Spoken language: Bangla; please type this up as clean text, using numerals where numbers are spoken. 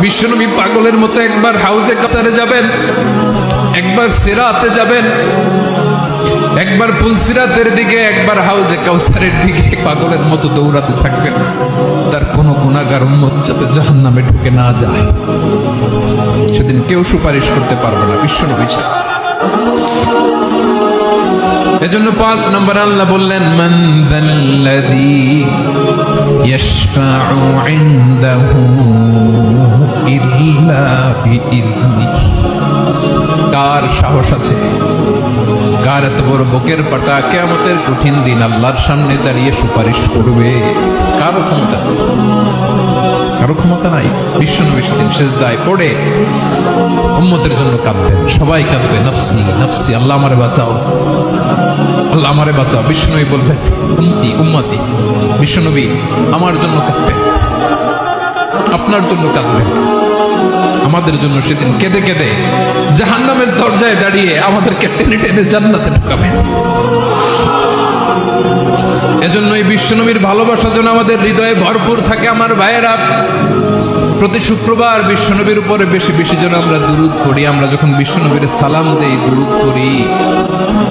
বিশ্বনবী পাগলের মতো একবার হাউজে কাসারে যাবেন, একবার সিরাতে যাবেন, একবার পুলসিরাতের দিকে, একবার হাউজে কাউসারের দিকে পাগলের মতো দৌড়াতে থাকবেন। তার কোনো গুনাহগার উম্মত যাতে জাহান্নামে ঢুকে না যায়, সেদিন কেউ সুপারিশ করতে পারবে না বিশ্বনবী ছাড়া। এজন্য 5 নম্বর আল্লাহ বললেন, মান যাল্লাযী ইয়াশফাউ ইনদাহু ইল্লা বিইযনিহি। কার সাহস আছে, কার এত বড় বুকের পাটা কিয়ামতের কঠিন দিন আল্লাহর সামনে দাঁড়িয়ে সুপারিশ করবে? কারো ক্ষমতা, কারো ক্ষমতা নাই। বিশ্বনবী সেদিন সিজদায় পড়ে উম্মতের জন্য কাঁদবেন, সবাই কাঁদবে, নফসি নফসি, আল্লাহ আমারে বাঁচাও, আল্লাহ আমারে বাঁচাও। বিশ্বনবী বলবেন, উম্মতি উম্মতি। বিশ্বনবী আমার জন্য কাঁদবেন, আপনার জন্য কাঁদবেন, আমাদের জন্য সেদিন কেঁদে কেঁদে জাহান্নামের দরজায় দাঁড়িয়ে আমাদেরকে টেনে টেনে জান্নাতে ঢুকাবেন। এজন্য এই বিশ্বনবীর ভালোবাসা যেন আমাদের হৃদয়ে ভরপুর থাকে। আমার ভাইয়েরা, প্রতি শুক্রবার বিশ্বনবীর উপরে বেশি বেশি যেন আমরা দুরূদ পড়ি। আমরা যখন বিশ্বনবীর সালাম দেই, দুরূদ পড়ি,